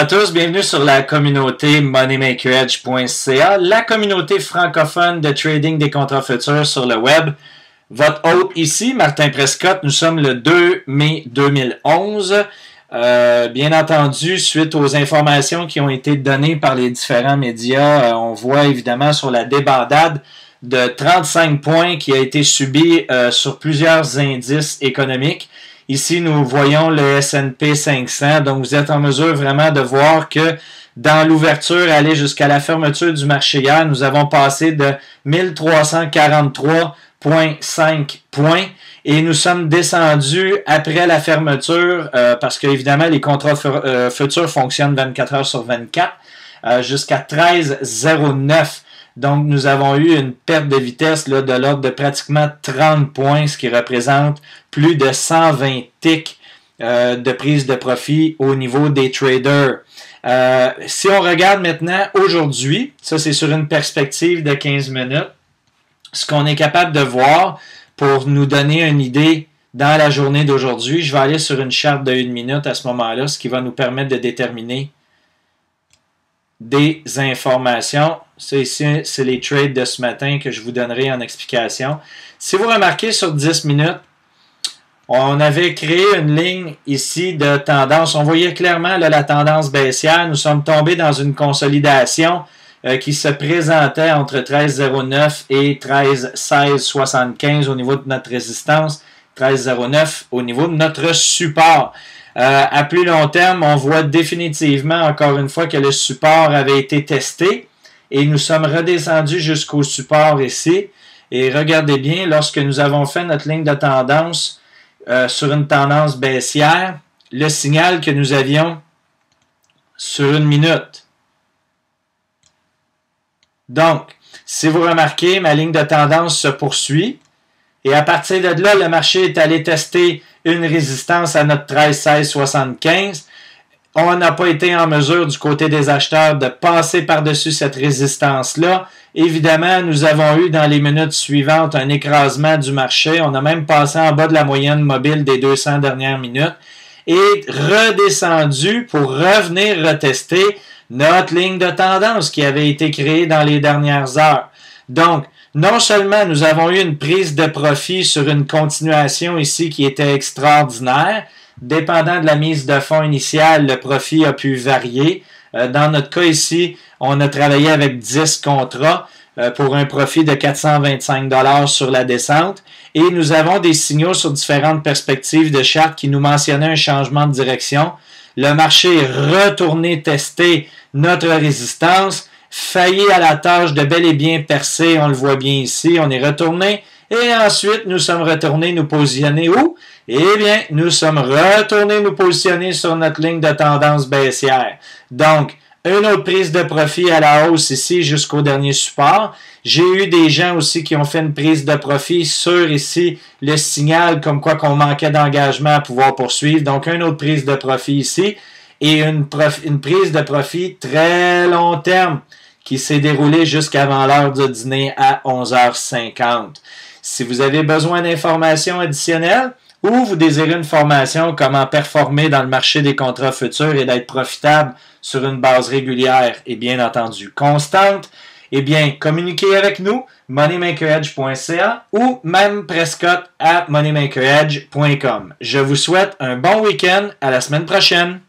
à tous, bienvenue sur la communauté moneymakeredge.ca, la communauté francophone de trading des contrats futurs sur le web. Votre hôte ici, Martin Prescott, nous sommes le 2 mai 2011. Bien entendu, suite aux informations qui ont été données par les différents médias, on voit évidemment sur la débandade de 35 points qui a été subie sur plusieurs indices économiques. Ici, nous voyons le S&P 500. Donc, vous êtes en mesure vraiment de voir que dans l'ouverture, aller jusqu'à la fermeture du marché hier, nous avons passé de 1343,5 points et nous sommes descendus après la fermeture parce que, évidemment, les contrats futurs fonctionnent 24 heures sur 24 jusqu'à 13,09. Donc, nous avons eu une perte de vitesse là, de l'ordre de pratiquement 30 points, ce qui représente plus de 120 ticks de prise de profit au niveau des traders. Si on regarde maintenant aujourd'hui, ça c'est sur une perspective de 15 minutes, ce qu'on est capable de voir pour nous donner une idée dans la journée d'aujourd'hui, je vais aller sur une charte de 1 minute à ce moment-là, ce qui va nous permettre de déterminer des informations. Ça ici, c'est les trades de ce matin que je vous donnerai en explication. Si vous remarquez sur 10 minutes, on avait créé une ligne ici de tendance. On voyait clairement là, la tendance baissière. Nous sommes tombés dans une consolidation qui se présentait entre 13,09 et 13,1675 au niveau de notre résistance, 13,09 au niveau de notre support. À plus long terme, on voit définitivement, encore une fois, que le support avait été testé et nous sommes redescendus jusqu'au support ici. Et regardez bien, lorsque nous avons fait notre ligne de tendance sur une tendance baissière, le signal que nous avions sur 1 minute. Donc, si vous remarquez, ma ligne de tendance se poursuit. Et à partir de là, le marché est allé tester une résistance à notre 13,1675. On n'a pas été en mesure du côté des acheteurs de passer par-dessus cette résistance-là. Évidemment, nous avons eu dans les minutes suivantes un écrasement du marché. On a même passé en bas de la moyenne mobile des 200 dernières minutes et redescendu pour revenir retester notre ligne de tendance qui avait été créée dans les dernières heures. Donc, non seulement nous avons eu une prise de profit sur une continuation ici qui était extraordinaire, dépendant de la mise de fonds initiale, le profit a pu varier. Dans notre cas ici, on a travaillé avec 10 contrats pour un profit de 425 $ sur la descente. Et nous avons des signaux sur différentes perspectives de charte qui nous mentionnaient un changement de direction. Le marché est retourné tester notre résistance, failli à la tâche de bel et bien percer, on le voit bien ici, on est retourné, et ensuite nous sommes retournés nous positionner où? Eh bien, nous sommes retournés nous positionner sur notre ligne de tendance baissière. Donc, une autre prise de profit à la hausse ici jusqu'au dernier support. J'ai eu des gens aussi qui ont fait une prise de profit sur ici le signal comme quoi qu'on manquait d'engagement à pouvoir poursuivre. Donc, une autre prise de profit ici et une prise de profit très long terme qui s'est déroulée jusqu'avant l'heure du dîner à 11h50. Si vous avez besoin d'informations additionnelles ou vous désirez une formation comment performer dans le marché des contrats futurs et d'être profitable sur une base régulière et bien entendu constante, eh bien, communiquez avec nous, moneymakeredge.ca ou même prescott@moneymakeredge.com. Je vous souhaite un bon week-end. À la semaine prochaine.